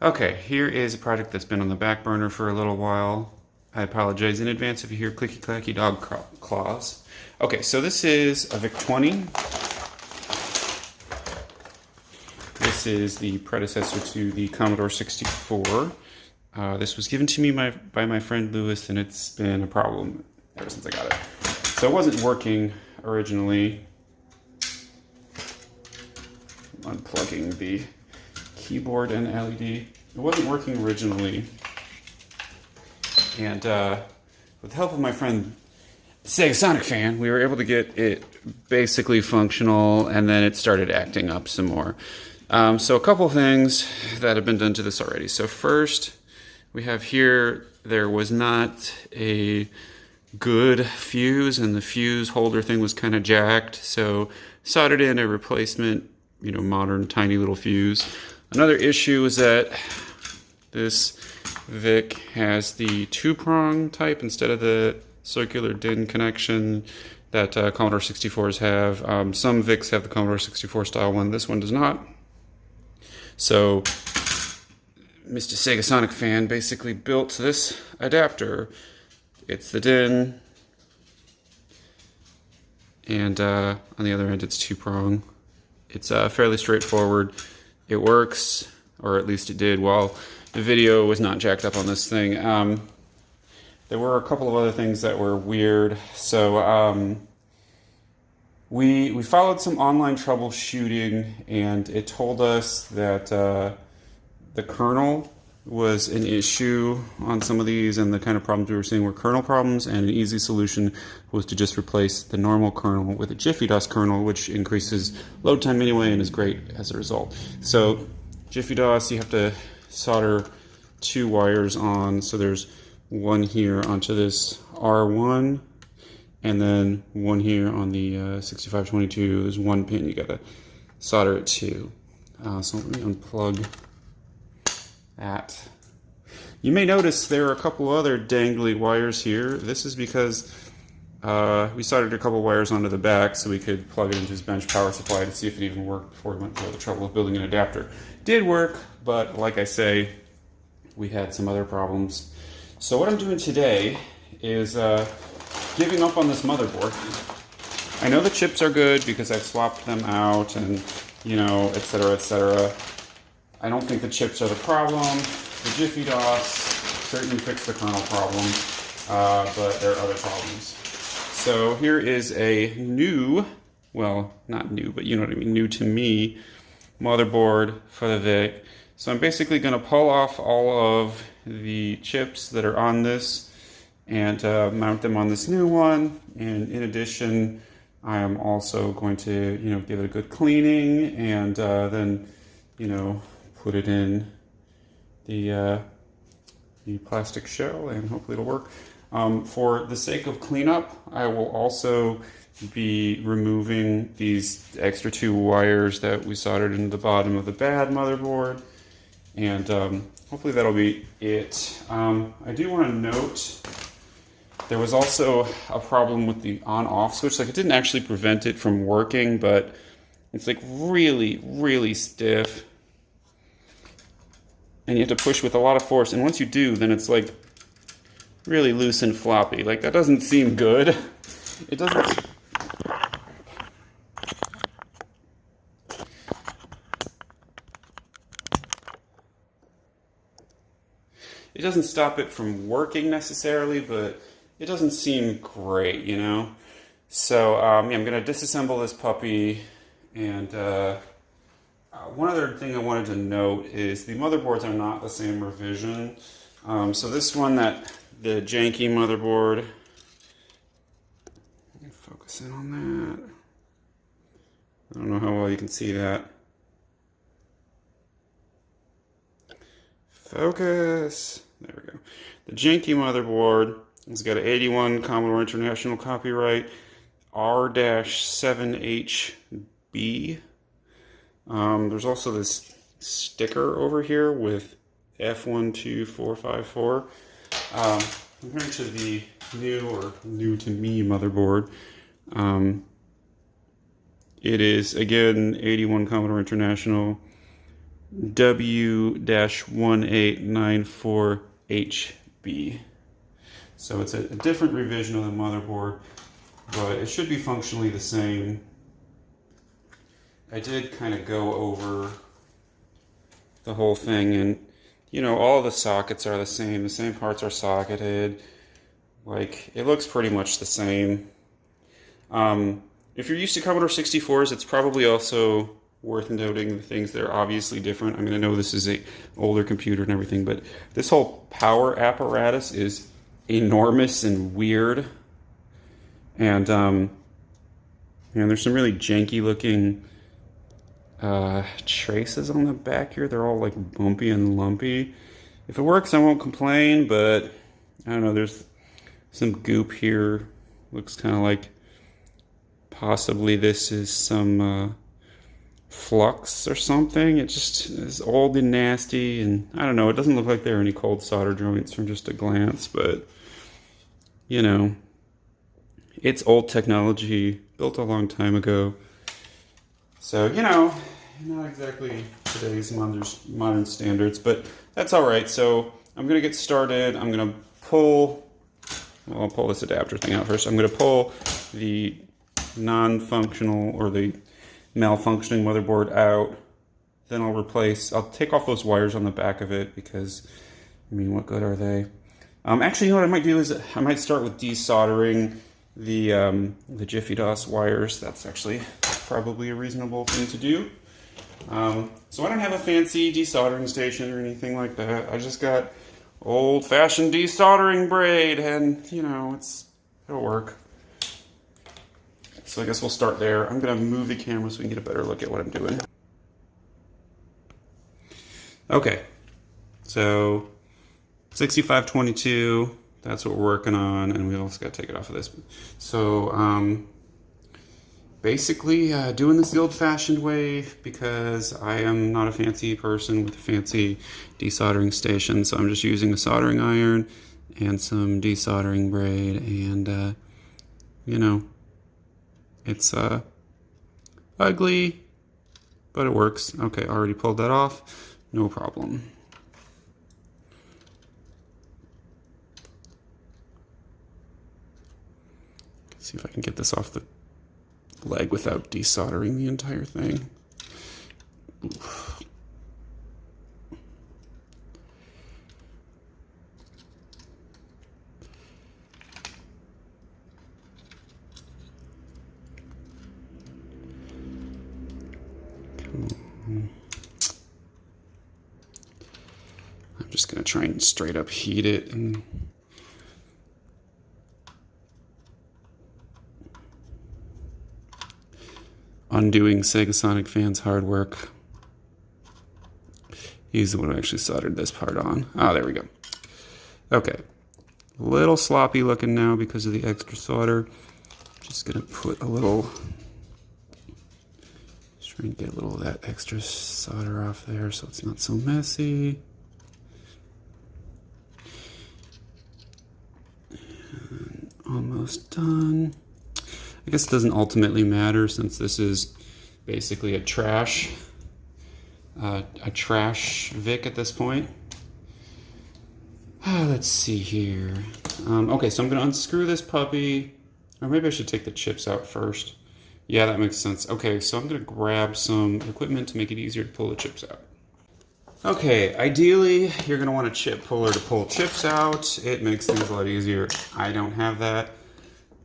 Okay, here is a project that's been on the back burner for a little while. I apologize in advance if you hear clicky clacky dog claws. Okay, so this is a VIC-20. This is the predecessor to the Commodore 64. This was given to me by my friend Lewis, and it's been a problem ever since I got it. So it wasn't working originally. Unplugging the keyboard and LED. It wasn't working originally, and with the help of my friend SegaSonicFan, we were able to get it basically functional, and then it started acting up some more. So a couple things that have been done to this already. So first, we have here, there was not a good fuse, and the fuse holder thing was kind of jacked, so soldered in a replacement, modern tiny little fuse. Another issue is that this VIC has the two-prong type instead of the circular DIN connection that Commodore 64s have. Some VICs have the Commodore 64 style one. This one does not. So Mr. SegaSonicFan basically built this adapter. It's the DIN, and on the other end it's two-prong. It's fairly straightforward. It works, or at least it did while the video was not jacked up on this thing. There were a couple of other things that were weird. So we followed some online troubleshooting, and it told us that the kernel was an issue on some of these, and the kind of problems we were seeing were kernel problems, and an easy solution was to just replace the normal kernel with a JiffyDOS kernel, which increases load time anyway and is great as a result. So JiffyDOS, you have to solder two wires on, so there's one here onto this R1, and then one here on the 6522. There's one pin you gotta solder it to. So let me unplug that. You may notice there are a couple other dangly wires here. This is because we soldered a couple wires onto the back so we could plug it into his bench power supply to see if it even worked before we went through the trouble of building an adapter. Did work, but like I say, we had some other problems. So what I'm doing today is giving up on this motherboard. I know the chips are good because I've swapped them out and, etc., etc. I don't think the chips are the problem. The JiffyDOS certainly fixed the kernel problem, but there are other problems. So here is a new, well, not new, but you know what I mean, new to me, motherboard for the VIC. So I'm basically going to pull off all of the chips that are on this and mount them on this new one. And in addition, I am also going to, give it a good cleaning and then, put it in the plastic shell, and hopefully it'll work. For the sake of cleanup, I will also be removing these extra two wires that we soldered into the bottom of the bad motherboard, and hopefully that'll be it. I do want to note there was also a problem with the on-off switch. Like, it didn't actually prevent it from working, but it's like really, really stiff. And you have to push with a lot of force, and once you do, then it's like really loose and floppy. Like, that doesn't seem good. It doesn't. It doesn't stop it from working necessarily, but it doesn't seem great, So I'm going to disassemble this puppy, and one other thing I wanted to note is the motherboards are not the same revision. So this one, the janky motherboard, let me focus in on that. I don't know how well you can see that. Focus. There we go. The janky motherboard has got an 81 Commodore International copyright R-7HB. There's also this sticker over here with F12454. Compared to the new to me motherboard, it is again 81 Commodore International W-1894HB. So it's a different revision of the motherboard, but it should be functionally the same. I did kind of go over the whole thing, and you know, all the sockets are the same parts are socketed. Like, it looks pretty much the same. If you're used to Commodore 64s, it's probably also worth noting the things that are obviously different. I mean, I know this is an older computer and everything, but this whole power apparatus is enormous and weird. And there's some really janky looking traces on the back here. They're all like bumpy and lumpy. If it works, I won't complain, but I don't know, there's some goop here. Looks kind of like possibly this is some flux or something. It just is old and nasty, and I don't know, it doesn't look like there are any cold solder joints from just a glance, but you know, it's old technology built a long time ago. So, you know, not exactly today's modern standards, but that's all right. So I'm going to get started. I'm going to pull, well, I'll pull this adapter thing out first. I'm going to pull the non-functional or the malfunctioning motherboard out. Then I'll take off those wires on the back of it because, I mean, what good are they? Actually, you know what I might do is I might start with desoldering the JiffyDOS wires. That's actually probably a reasonable thing to do. So I don't have a fancy desoldering station or anything like that. I just got old-fashioned desoldering braid, and you know, it'll work. So I guess we'll start there. I'm gonna move the camera so we can get a better look at what I'm doing. Okay, so 6522, that's what we're working on, and we also got to take it off of this. So basically doing this the old-fashioned way because I am not a fancy person with a fancy desoldering station, so I'm just using a soldering iron and some desoldering braid, and you know, it's ugly, but it works. Okay, already pulled that off, no problem. See if I can get this off the leg without desoldering the entire thing. Oof. Come on. I'm just gonna try and straight up heat it and undoing SegaSonicFan's hard work. He's the one who actually soldered this part on. Ah, there we go. Okay. A little sloppy looking now because of the extra solder. Just gonna put a little, just try and get a little of that extra solder off there so it's not so messy. And almost done. I guess it doesn't ultimately matter since this is basically a trash VIC at this point. Let's see here. Okay, so I'm going to unscrew this puppy, or maybe I should take the chips out first. Yeah, that makes sense. Okay, so I'm going to grab some equipment to make it easier to pull the chips out. Okay, ideally, you're going to want a chip puller to pull chips out. It makes things a lot easier. I don't have that.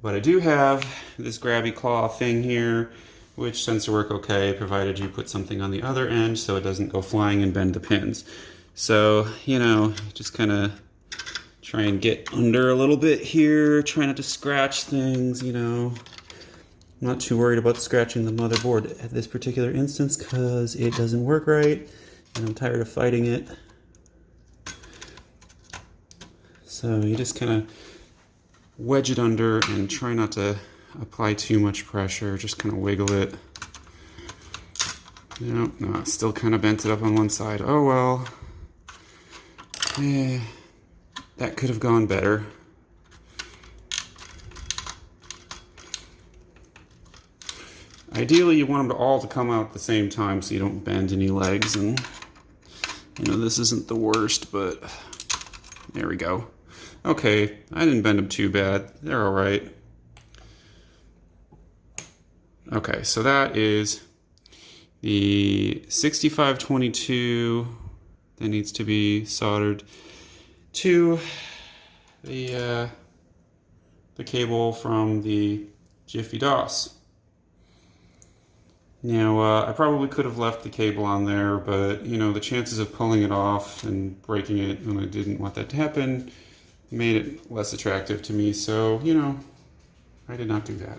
But I do have this grabby claw thing here, which tends to work okay, provided you put something on the other end so it doesn't go flying and bend the pins. So, you know, just kind of try and get under a little bit here, try not to scratch things, you know. I'm not too worried about scratching the motherboard at this particular instance because it doesn't work right, and I'm tired of fighting it. So you just kind of wedge it under and try not to apply too much pressure, just kind of wiggle it. You know, no, still kind of bent it up on one side. Oh well. Yeah, that could have gone better. Ideally, you want them all to come out at the same time so you don't bend any legs and You know, this isn't the worst, but there we go. Okay, I didn't bend them too bad. They're all right. Okay, so that is the 6522 that needs to be soldered to the cable from the JiffyDOS. Now, I probably could have left the cable on there, but, you know, the chances of pulling it off and breaking it when I didn't want that to happen made it less attractive to me, so, you know, I did not do that.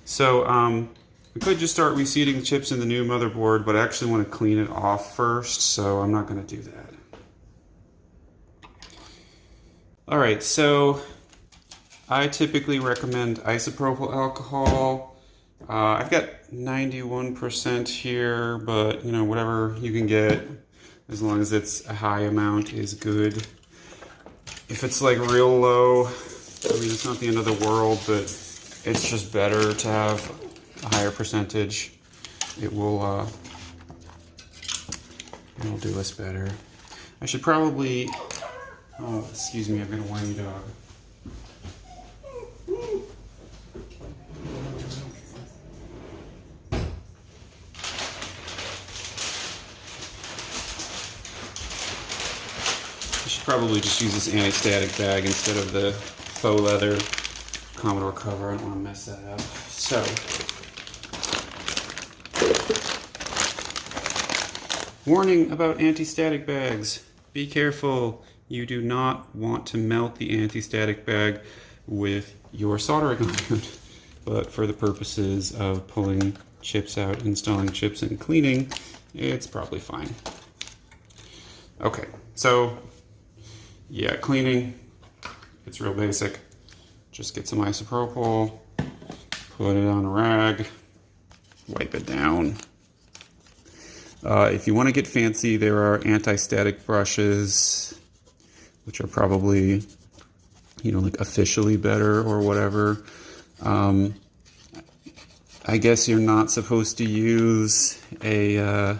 So, we could just start reseating the chips in the new motherboard, but I actually want to clean it off first, so I'm not going to do that. Alright, so I typically recommend isopropyl alcohol. I've got 91% here, but you know, whatever you can get, as long as it's a high amount, is good. If it's like real low, I mean, it's not the end of the world, but it's just better to have a higher percentage. It will do us better. I should probably, oh, excuse me, I've got a whiny dog. Probably just use this anti-static bag instead of the faux leather Commodore cover. I don't want to mess that up. So, warning about anti-static bags. Be careful. You do not want to melt the anti-static bag with your soldering iron. But for the purposes of pulling chips out, installing chips, and cleaning, it's probably fine. Okay, so yeah, cleaning, it's real basic. Just get some isopropyl, put it on a rag, wipe it down. If you want to get fancy, there are anti-static brushes, which are probably, you know, like officially better or whatever. I guess you're not supposed to use a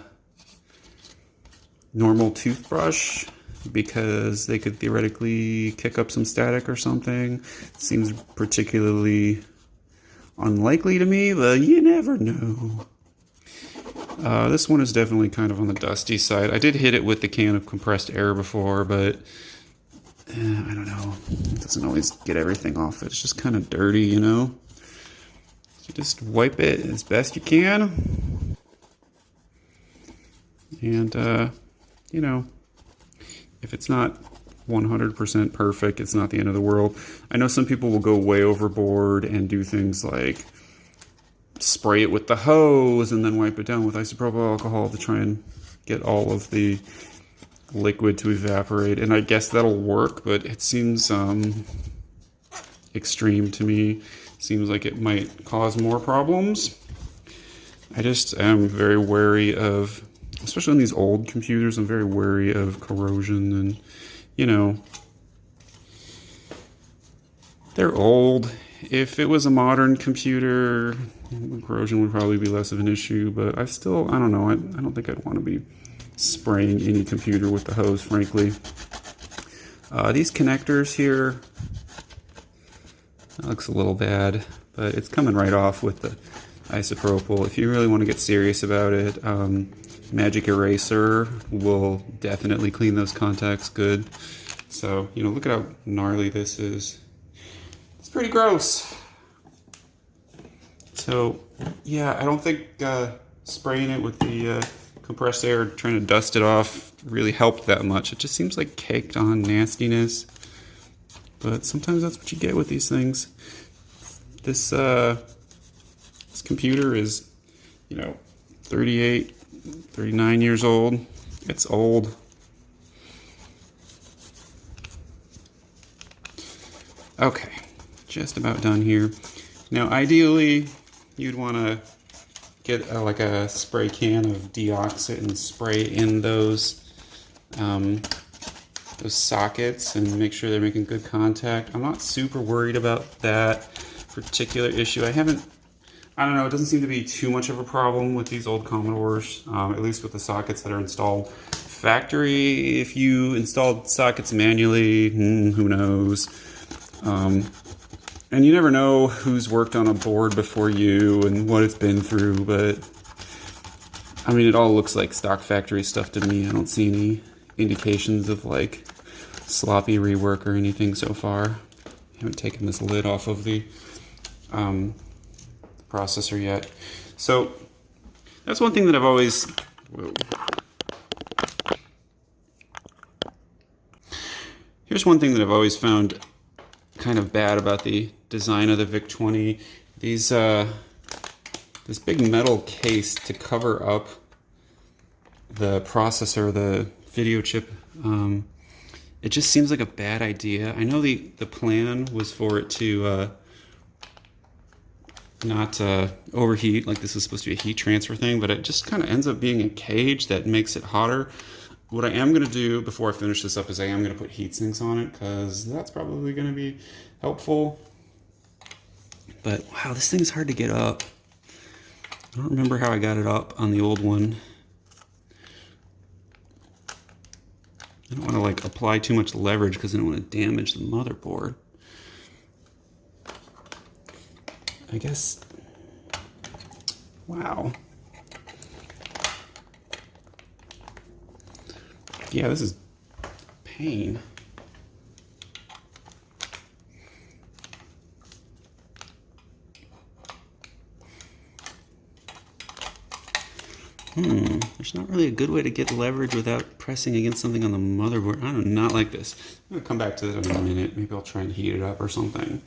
normal toothbrush, because they could theoretically kick up some static or something. Seems particularly unlikely to me, but you never know. This one is definitely kind of on the dusty side. I did hit it with the can of compressed air before, but I don't know. It doesn't always get everything off. It's just kind of dirty, you know? So just wipe it as best you can. And, you know, if it's not 100% perfect, it's not the end of the world. I know some people will go way overboard and do things like spray it with the hose and then wipe it down with isopropyl alcohol to try and get all of the liquid to evaporate. And I guess that'll work, but it seems extreme to me. Seems like it might cause more problems. I just am very wary of, especially on these old computers, I'm very wary of corrosion, and, you know, they're old. If it was a modern computer, corrosion would probably be less of an issue, but I don't know, I don't think I'd want to be spraying any computer with the hose, frankly. These connectors here, that looks a little bad, but it's coming right off with the isopropyl. If you really want to get serious about it, Magic Eraser will definitely clean those contacts good. So, you know, look at how gnarly this is. It's pretty gross. So, yeah, I don't think spraying it with the compressed air, trying to dust it off, really helped that much. It just seems like caked on nastiness. But sometimes that's what you get with these things. This computer is, you know, 39 years old. It's old. Okay, just about done here. Now, ideally, you'd want to get like a spray can of deoxit and spray in those sockets and make sure they're making good contact. I'm not super worried about that particular issue. I don't know, it doesn't seem to be too much of a problem with these old Commodores, at least with the sockets that are installed factory. If you installed sockets manually, who knows? And you never know who's worked on a board before you and what it's been through, but I mean, it all looks like stock factory stuff to me. I don't see any indications of like sloppy rework or anything so far. I haven't taken this lid off of the processor yet. So that's one thing that I've always... Whoa. Here's one thing that I've always found kind of bad about the design of the VIC-20. These this big metal case to cover up the processor, the video chip, it just seems like a bad idea. I know the plan was for it to not overheat, like this is supposed to be a heat transfer thing, but it just kind of ends up being a cage that makes it hotter. What I am going to do before I finish this up is I am going to put heat sinks on it, because that's probably going to be helpful. But wow, this thing is hard to get up. I don't remember how I got it up on the old one. I don't want to like apply too much leverage because I don't want to damage the motherboard. I guess, wow. Yeah, this is pain. There's not really a good way to get leverage without pressing against something on the motherboard. I do not like this. I'm gonna come back to that in a minute. Maybe I'll try and heat it up or something.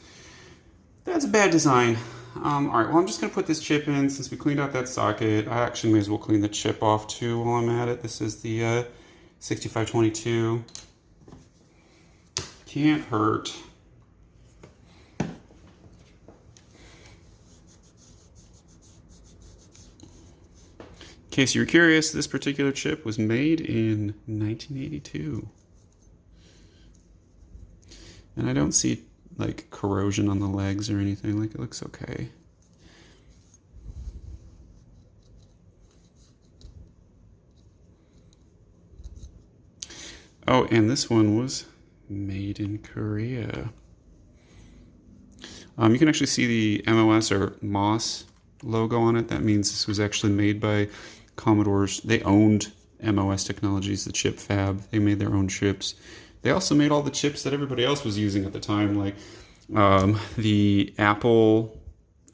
That's a bad design. All right, well, I'm just gonna put this chip in since we cleaned out that socket. I actually may as well clean the chip off too while I'm at it. This is the 6522. Can't hurt. In case you were curious, this particular chip was made in 1982. And I don't see like corrosion on the legs or anything, like it looks okay. Oh, and this one was made in Korea. You can actually see the MOS or MOS logo on it. That means this was actually made by Commodore's. They owned MOS Technologies, the chip fab. They made their own chips. They also made all the chips that everybody else was using at the time, like the Apple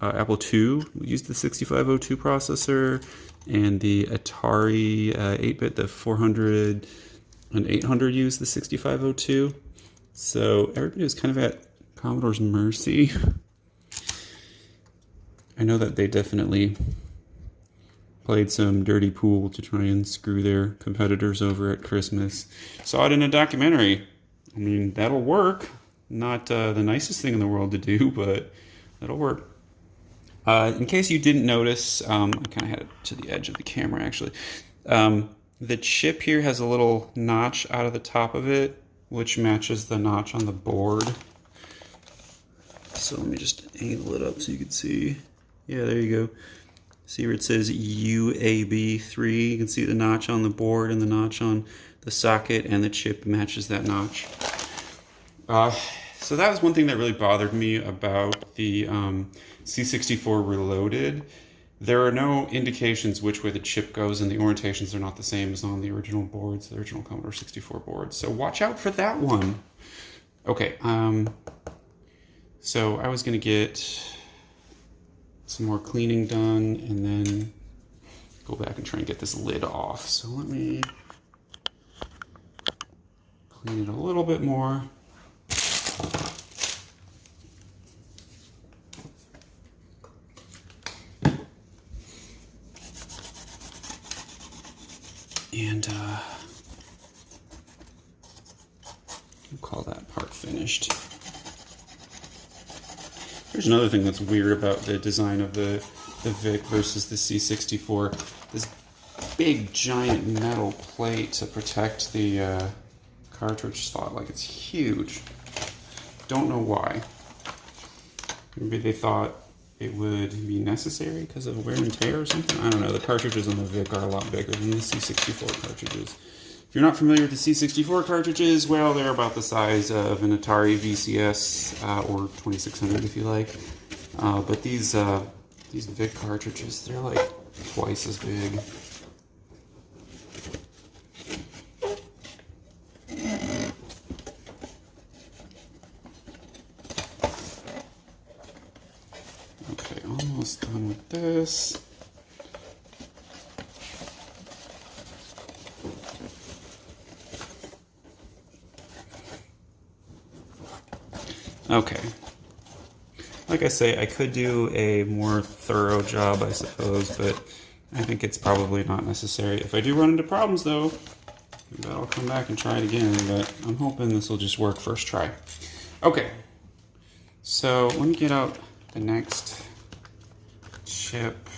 II used the 6502 processor, and the Atari 8-bit, the 400 and 800 used the 6502. So everybody was kind of at Commodore's mercy. I know that they definitely played some dirty pool to try and screw their competitors over at Christmas. Saw it in a documentary. I mean, that'll work. Not the nicest thing in the world to do, but that'll work. In case you didn't notice, I kind of had it to the edge of the camera actually. The chip here has a little notch out of the top of it, which matches the notch on the board. So let me just angle it up so you can see. Yeah, there you go. See where it says UAB3? You can see the notch on the board and the notch on the socket, and the chip matches that notch. So that was one thing that really bothered me about the C64 Reloaded. There are no indications which way the chip goes, and the orientations are not the same as on the original boards, the original Commodore 64 boards. So watch out for that one. Okay, so I was going to get some more cleaning done and then go back and try and get this lid off. So let me clean it a little bit more. And we'll call that part finished. There's another thing that's weird about the design of the VIC versus the C64. This big giant metal plate to protect the cartridge slot, like it's huge. Don't know why. Maybe they thought it would be necessary because of wear and tear or something. I don't know. The cartridges on the VIC are a lot bigger than the C64 cartridges. If you're not familiar with the C64 cartridges, well, they're about the size of an Atari VCS or 2600 if you like. But these VIC cartridges, they're like twice as big. Okay, almost done with this. Okay. Like I say, I could do a more thorough job, I suppose, but I think it's probably not necessary. If I do run into problems, though, I'll come back and try it again, but I'm hoping this will just work first try. Okay. So, let me get out the next chip.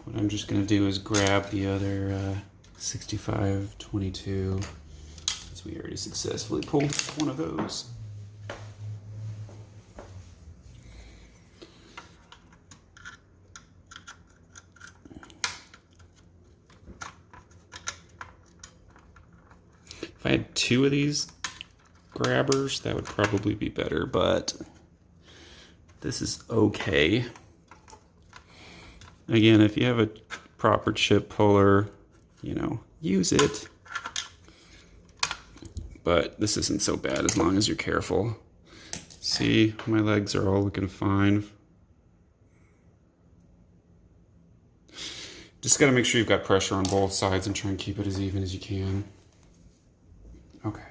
What I'm just going to do is grab the other 6522, since we already successfully pulled one of those. If I had two of these grabbers, that would probably be better, but this is okay. Again, if you have a proper chip puller, you know, use it. But this isn't so bad as long as you're careful. See, my legs are all looking fine. Just gotta make sure you've got pressure on both sides and try and keep it as even as you can. Okay.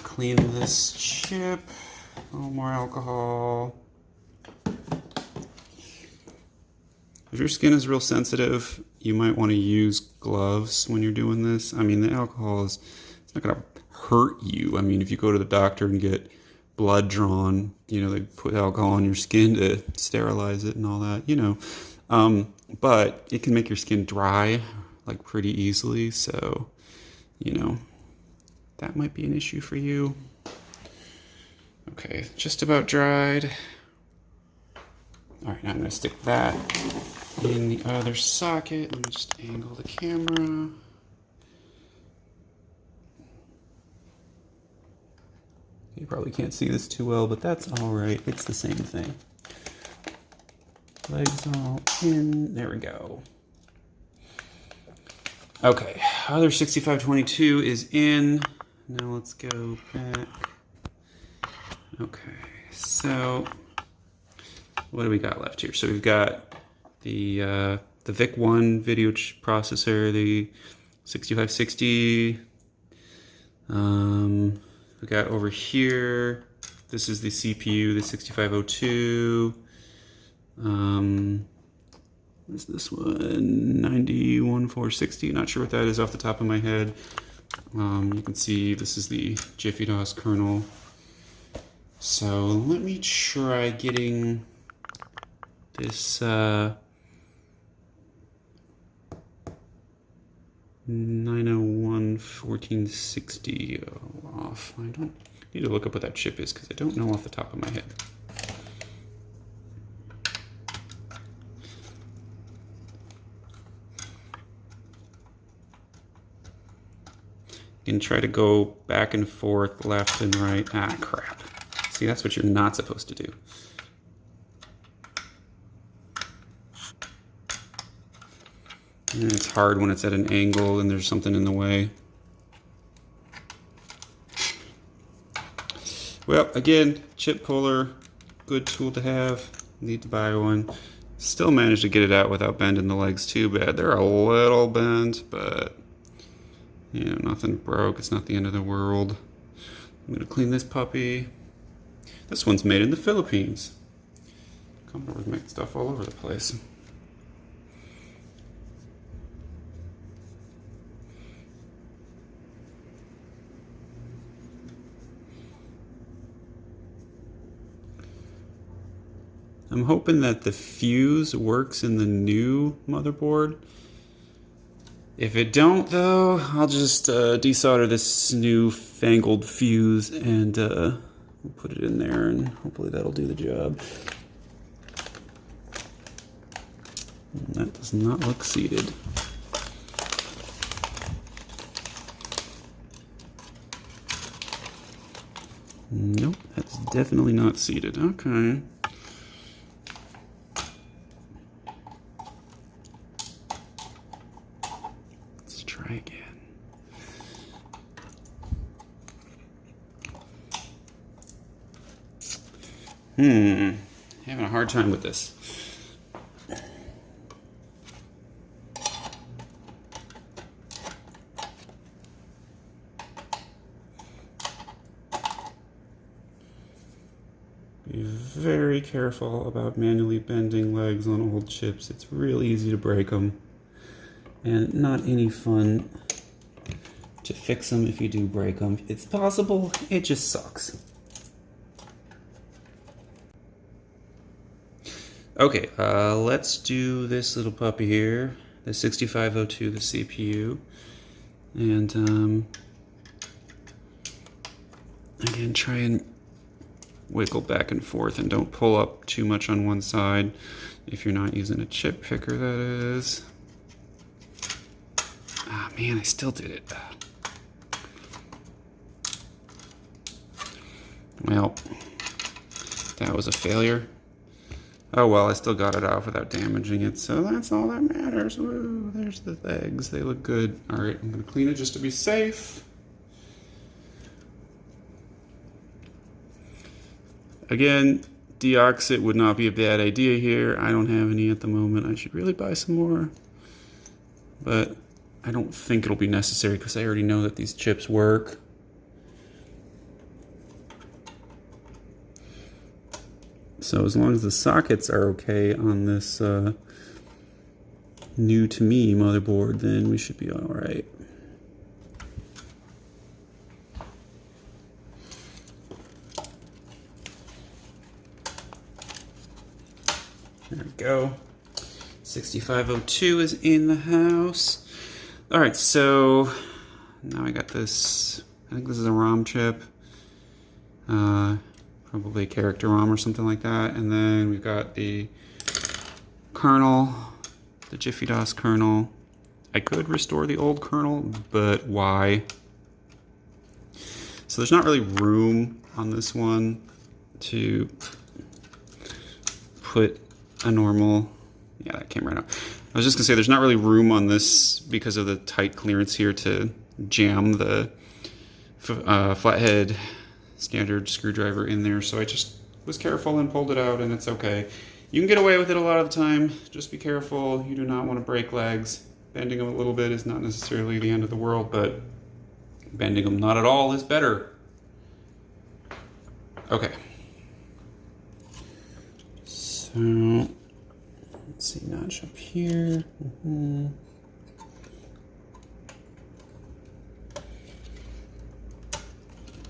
Clean this chip. A little more alcohol. If your skin is real sensitive, you might want to use gloves when you're doing this. I mean, the alcohol is, it's not going to hurt you. I mean, if you go to the doctor and get blood drawn, you know, they put alcohol on your skin to sterilize it and all that, you know. But it can make your skin dry, like, pretty easily. So, you know, that might be an issue for you. Okay, just about dried. All right, now I'm going to stick that in the other socket. Let me just angle the camera. You probably can't see this too well, but that's all right. It's the same thing. Legs all in. There we go. Okay, other 6522 is in. Now let's go back. Okay, so what do we got left here? So we've got the VIC-1 video processor, the 6560. We got over here, this is the CPU, the 6502. What is this one? 91460. Not sure what that is off the top of my head. You can see this is the JiffyDOS kernel. So let me try getting this 901.1460 off. I don't need to look up what that chip is because I don't know off the top of my head. And try to go back and forth, left and right. Ah, crap. See, that's what you're not supposed to do. And it's hard when it's at an angle and there's something in the way. Well, again, chip puller, good tool to have. Need to buy one. Still managed to get it out without bending the legs too bad. They're a little bent, but you know, nothing broke. It's not the end of the world. I'm gonna clean this puppy. This one's made in the Philippines. Commodore makes stuff all over the place. I'm hoping that the fuse works in the new motherboard. If it don't, though, I'll just desolder this new fangled fuse and we'll put it in there and hopefully that'll do the job. And that does not look seated. Nope, that's definitely not seated. Okay. Let's try again. Having a hard time with this. Be very careful about manually bending legs on old chips. It's real easy to break them, and not any fun to fix them if you do break them. It's possible, it just sucks. Okay, let's do this little puppy here, the 6502, the CPU, and again, try and wiggle back and forth and don't pull up too much on one side if you're not using a chip picker, that is. Ah, man, I still did it. Well, that was a failure. Oh well, I still got it off without damaging it, so that's all that matters. Woo, there's the legs, they look good. Alright, I'm gonna clean it just to be safe. Again, deoxit would not be a bad idea here. I don't have any at the moment. I should really buy some more, but I don't think it'll be necessary because I already know that these chips work. So as long as the sockets are okay on this new to me motherboard, then we should be all right. There we go. 6502 is in the house. All right, so now I got this. I think this is a ROM chip. Probably a character ROM or something like that. And then we've got the kernel, the JiffyDOS kernel. I could restore the old kernel, but why? So there's not really room on this one to put a normal, yeah, that came right out. I was just gonna say there's not really room on this because of the tight clearance here to jam the flathead standard screwdriver in there, so I just was careful and pulled it out, and it's okay. You can get away with it a lot of the time. Just be careful. You do not want to break legs. Bending them a little bit is not necessarily the end of the world, but bending them not at all is better. Okay. So, let's see, notch up here.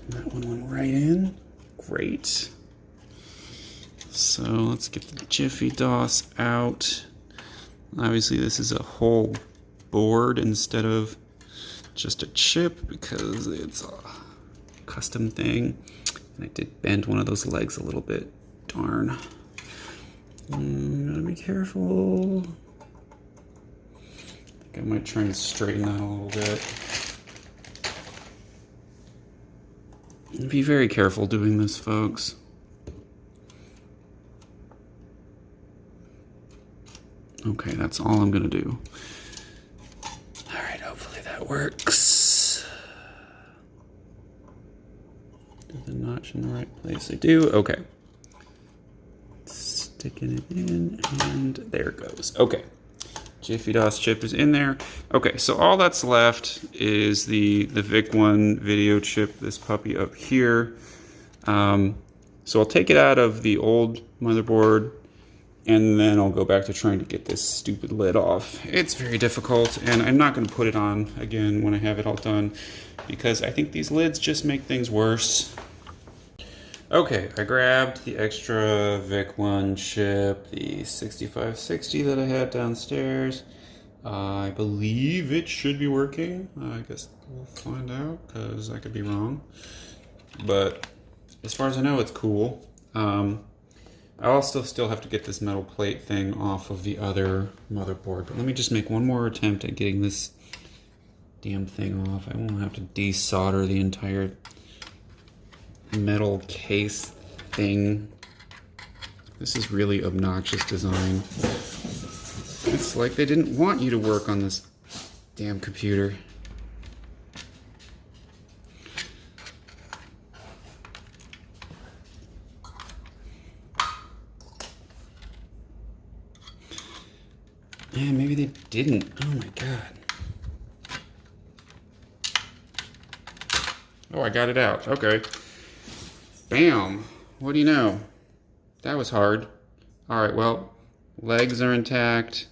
That one went right in. Great. So let's get the JiffyDOS out. Obviously this is a whole board instead of just a chip because it's a custom thing. And I did bend one of those legs a little bit. Darn. Gotta be careful. I think I might try and straighten that a little bit. Be very careful doing this, folks. Okay, that's all I'm gonna do. All right, hopefully that works. Did the notch in the right place? I do. Okay. Sticking it in, and there it goes. Okay. JiffyDOS chip is in there. Okay, so all that's left is the VIC-1 video chip, this puppy up here. So I'll take it out of the old motherboard, and then I'll go back to trying to get this stupid lid off. It's very difficult, and I'm not going to put it on again when I have it all done, because I think these lids just make things worse. Okay, I grabbed the extra VIC-1 chip, the 6560 that I had downstairs. I believe it should be working. I guess we'll find out, because I could be wrong. But as far as I know, it's cool. I'll still have to get this metal plate thing off of the other motherboard. But let me just make one more attempt at getting this damn thing off. I won't have to desolder the entire metal case thing. This is really obnoxious design. It's like they didn't want you to work on this damn computer. Yeah, maybe they didn't. Oh my god. Oh, I got it out. Okay. Bam. What do you know? That was hard. Alright, well, legs are intact.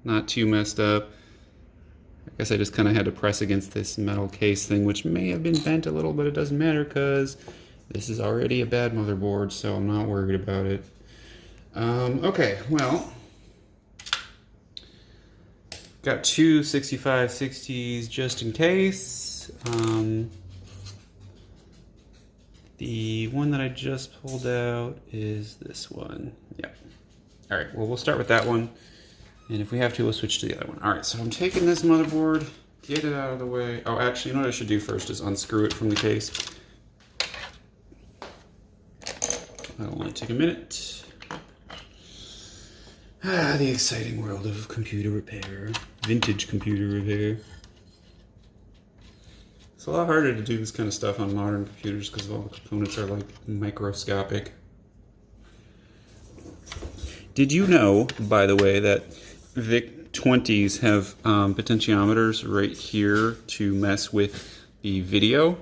Not too messed up. I guess I just kind of had to press against this metal case thing, which may have been bent a little, but it doesn't matter because this is already a bad motherboard, so I'm not worried about it. Okay, well, got two 6560s just in case. The one that I just pulled out is this one. Yeah. All right, well, we'll start with that one. And if we have to, we'll switch to the other one. All right, so I'm taking this motherboard, get it out of the way. Oh, actually, you know what I should do first is unscrew it from the case. That'll only take a minute. Ah, the exciting world of computer repair. Vintage computer repair. It's a lot harder to do this kind of stuff on modern computers because all the components are like microscopic. Did you know, by the way, that VIC-20s have potentiometers right here to mess with the video?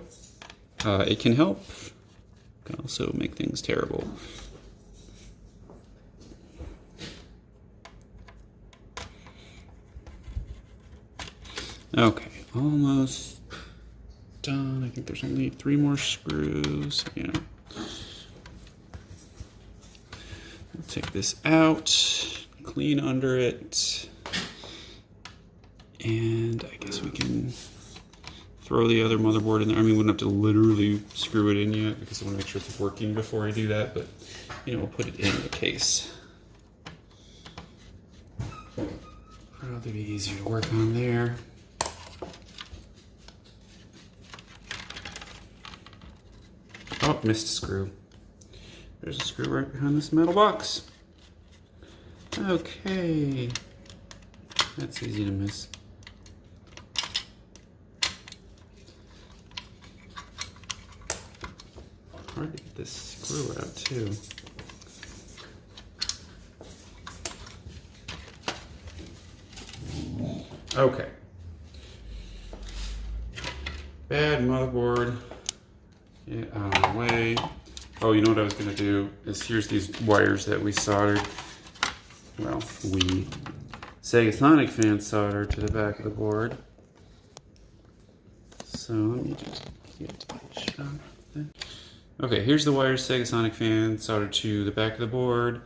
It can help. It can also make things terrible. Okay, almost done. I think there's only 3 more screws. Yeah. I'll take this out, clean under it, and I guess we can throw the other motherboard in there. I mean, we wouldn't have to literally screw it in yet because I want to make sure it's working before I do that, but you know, we'll put it in the case. Probably be easier to work on there. Oh, missed a screw. There's a screw right behind this metal box. Okay. That's easy to miss. Hard to get this screw out too. Okay. Bad motherboard. Get out of the way. Oh, you know what I was going to do is here's these wires that we soldered. Well, SegaSonicFan soldered to the back of the board. So let me just get a shot of that. Okay, here's the wires SegaSonicFan soldered to the back of the board.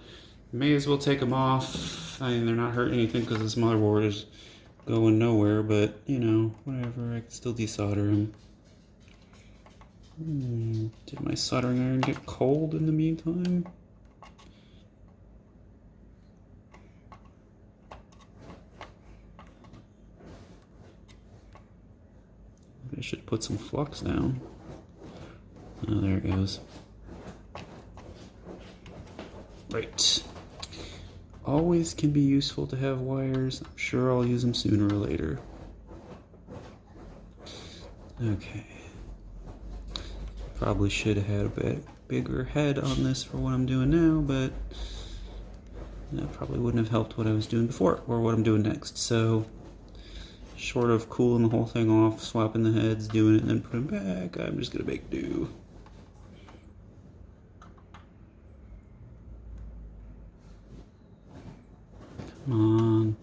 May as well take them off. I mean, they're not hurting anything because this motherboard is going nowhere, but you know, whatever, I can still desolder them. Did my soldering iron get cold in the meantime? I should put some flux down. Oh, there it goes. Right. Always can be useful to have wires. I'm sure I'll use them sooner or later. Okay. Probably should have had a bit bigger head on this for what I'm doing now, but that probably wouldn't have helped what I was doing before, or what I'm doing next. So, short of cooling the whole thing off, swapping the heads, doing it, and then putting back, I'm just gonna make do. Come on.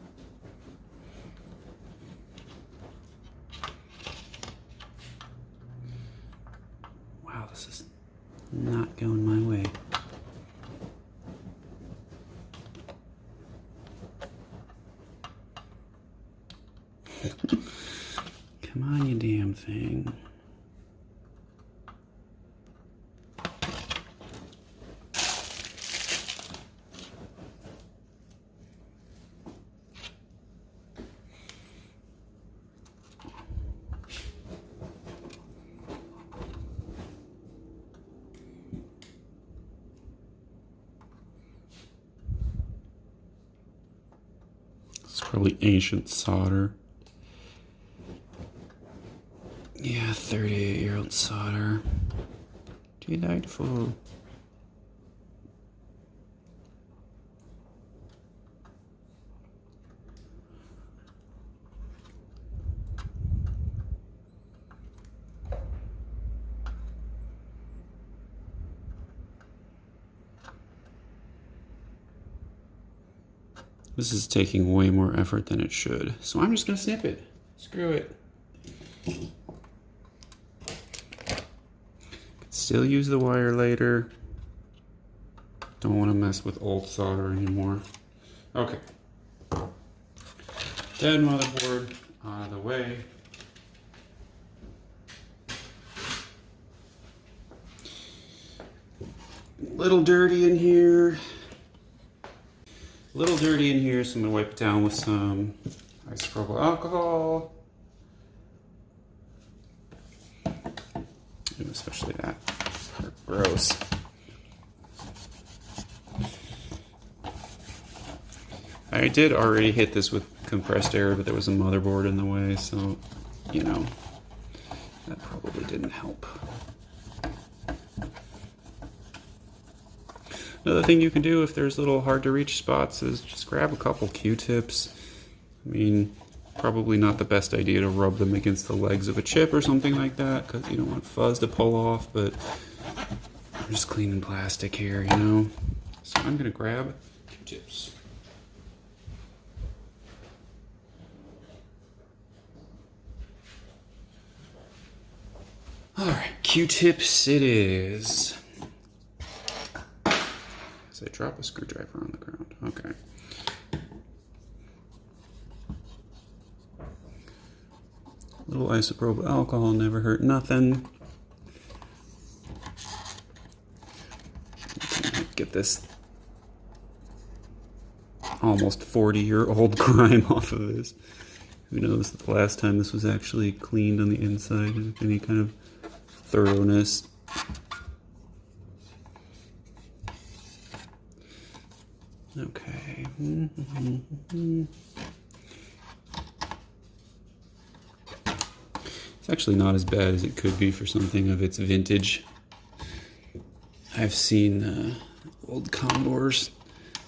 Wow, this is not going my way. Come on, you damn thing. Probably ancient solder. Yeah, 38-year-old solder. Delightful. This is taking way more effort than it should, so I'm just gonna snip it. Screw it. Could still use the wire later. Don't want to mess with old solder anymore. Okay. Dead motherboard out of the way. Little dirty in here. A little dirty in here, so I'm gonna wipe it down with some isopropyl alcohol. And especially that. Gross. I did already hit this with compressed air, but there was a motherboard in the way, so, you know, that probably didn't help. Another thing you can do if there's little hard to reach spots is just grab a couple Q-tips. I mean, probably not the best idea to rub them against the legs of a chip or something like that, because you don't want fuzz to pull off, but I'm just cleaning plastic here, you know? So I'm gonna grab Q-tips. Alright, Q-tips it is. I drop a screwdriver on the ground. Okay. A little isopropyl alcohol never hurt nothing. Get this almost 40-year-old grime off of this. Who knows the last time this was actually cleaned on the inside with any kind of thoroughness. Okay. It's actually not as bad as it could be for something of its vintage. I've seen old Commodores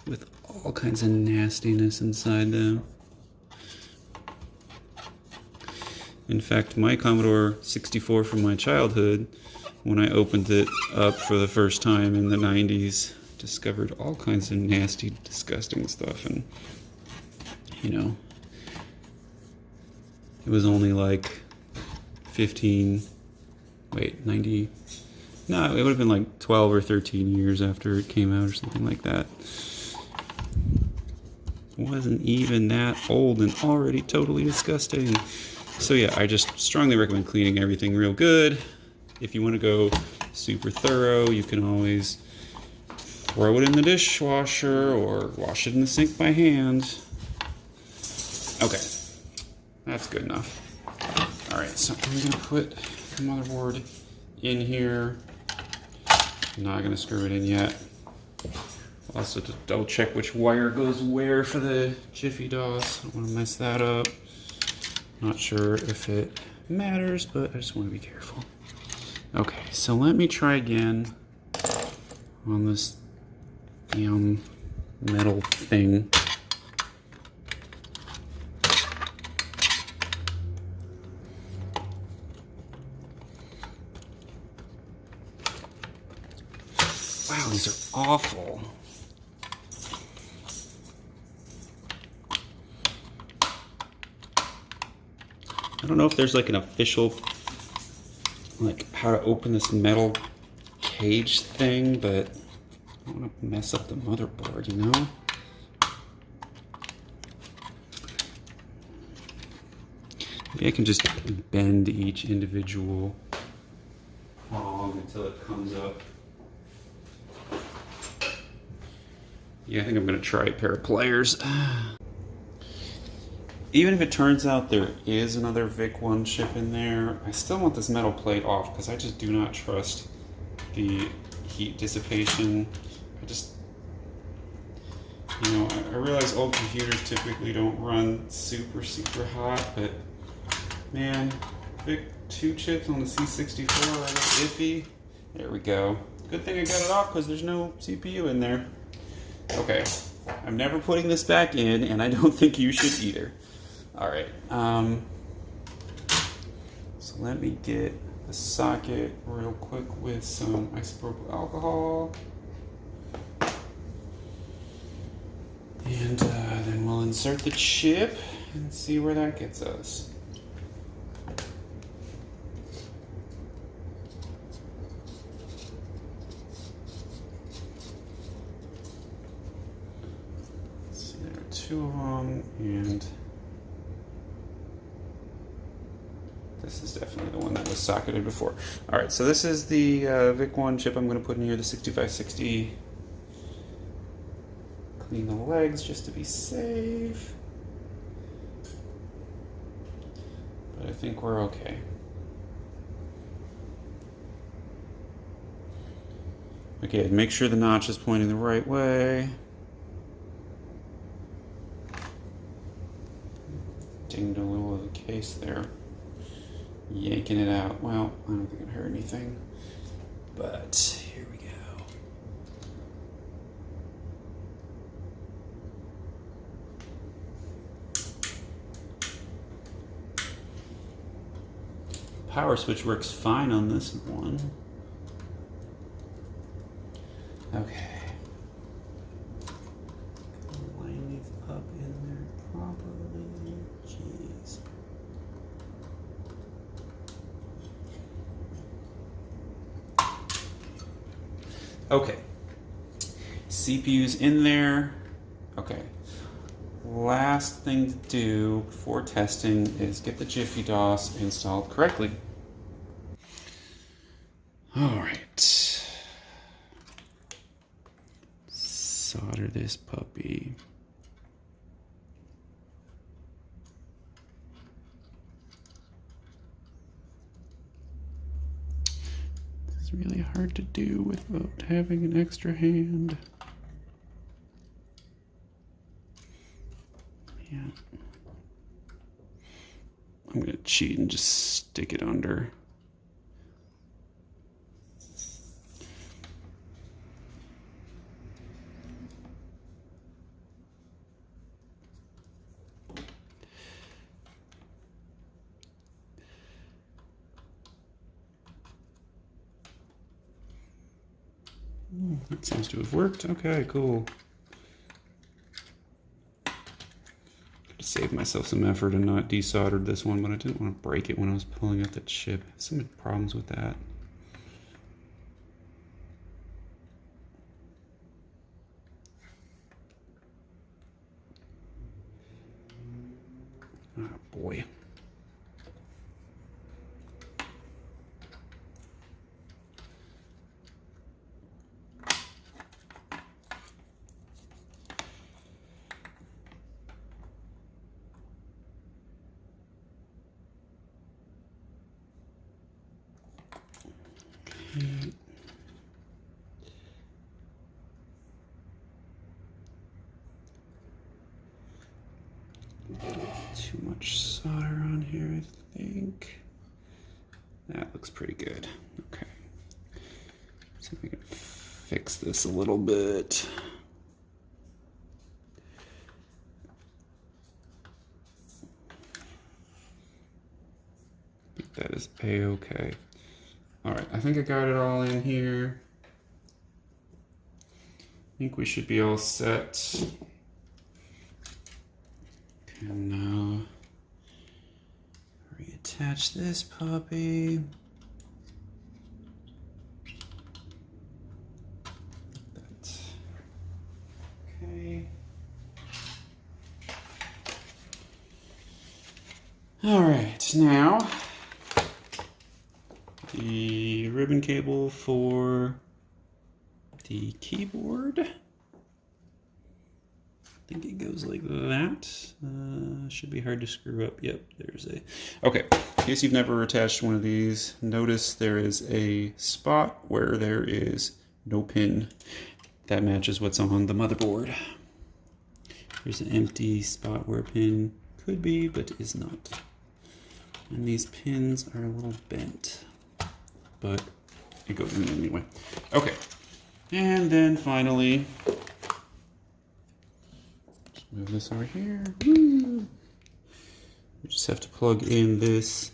with all kinds of nastiness inside them. In fact, my Commodore 64 from my childhood, when I opened it up for the first time in the 90s, discovered all kinds of nasty, disgusting stuff, and you know, it was only like 90, no, it would have been like 12 or 13 years after it came out or something like that. It wasn't even that old and already totally disgusting. So yeah, I just strongly recommend cleaning everything real good. If you want to go super thorough, you can always throw it in the dishwasher or wash it in the sink by hand. Okay, that's good enough. All right, so I'm gonna put the motherboard in here. I'm not gonna screw it in yet. Also to double check which wire goes where for the JiffyDOS. I don't wanna mess that up. Not sure if it matters, but I just wanna be careful. Okay, so let me try again on this damn metal thing. Wow, these are awful. I don't know if there's like an official, like how to open this metal cage thing, but I don't want to mess up the motherboard, you know? Maybe I can just bend each individual prong until it comes up. Yeah, I think I'm going to try a pair of pliers. Even if it turns out there is another VIC-1 chip in there, I still want this metal plate off because I just do not trust the heat dissipation. You know, I realize old computers typically don't run super hot, but man, VIC-2 chips on the C64 are iffy. There we go. Good thing I got it off because there's no CPU in there. Okay, I'm never putting this back in, and I don't think you should either. All right, so let me get the socket real quick with some isopropyl alcohol. And then we'll insert the chip and see where that gets us. So there are two of them, and this is definitely the one that was socketed before. All right, so this is the VIC-1 chip I'm going to put in here, the 6560. Clean the legs just to be safe. But I think we're okay. Okay, make sure the notch is pointing the right way. Dinged a little of the case there. Yanking it out. Well, I don't think it hurt anything. But here we go. Power switch works fine on this one. Okay. Line these up in there properly. Jeez. Okay. CPU's in there. Okay. Last thing to do before testing is get the JiffyDOS installed correctly. All right. Solder this puppy. It's really hard to do without having an extra hand. Yeah. I'm gonna cheat and just stick it under. That seems to have worked. Okay, cool. Saved myself some effort and not desoldered this one, but I didn't want to break it when I was pulling out the chip. Some problems with that. Oh boy. Too much solder on here, I think. That looks pretty good. Okay. See if we can fix this a little bit. I think that is A-okay. All right, I think I got it all in here. I think we should be all set. And now reattach this puppy. That's okay. All right, now the ribbon cable for the keyboard. I think it goes like that. Should be hard to screw up. Yep, there's a... Okay, in case you've never attached one of these, notice there is a spot where there is no pin. That matches what's on the motherboard. There's an empty spot where a pin could be, but is not. And these pins are a little bent, but it goes in anyway. Okay, and then finally, just move this over here. Woo. We just have to plug in this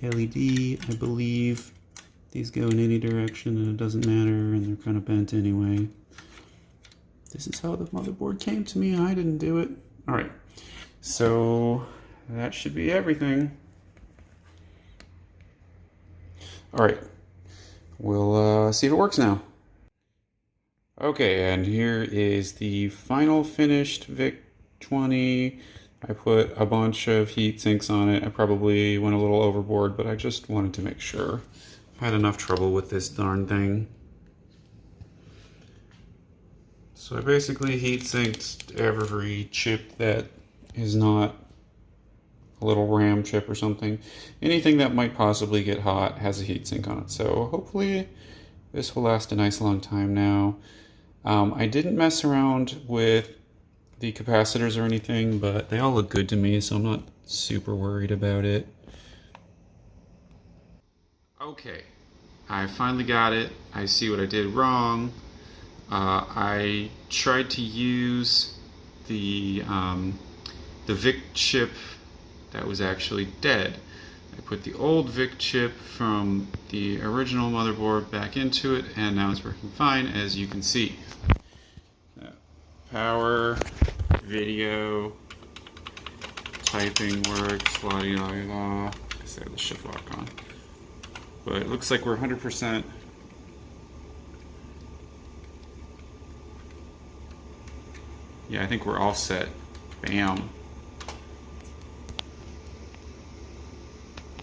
LED, I believe. These go in any direction and it doesn't matter, and they're kind of bent anyway. This is how the motherboard came to me. I didn't do it. All right, so that should be everything. All right, we'll see if it works now. Okay, and here is the final finished VIC-20. I put a bunch of heat sinks on it. I probably went a little overboard, but I just wanted to make sure. I had enough trouble with this darn thing. So I basically heat sinked every chip that is not a little RAM chip or something. Anything that might possibly get hot has a heat sink on it. So hopefully this will last a nice long time now. I didn't mess around with the capacitors or anything, but they all look good to me, so I'm not super worried about it. Okay, I finally got it. I see what I did wrong. I tried to use the VIC chip that was actually dead. I put the old VIC chip from the original motherboard back into it, and now it's working fine, as you can see. Power, video, typing works, la di la la. I guess I have the shift lock on. But it looks like we're 100%. Yeah, I think we're all set. Bam.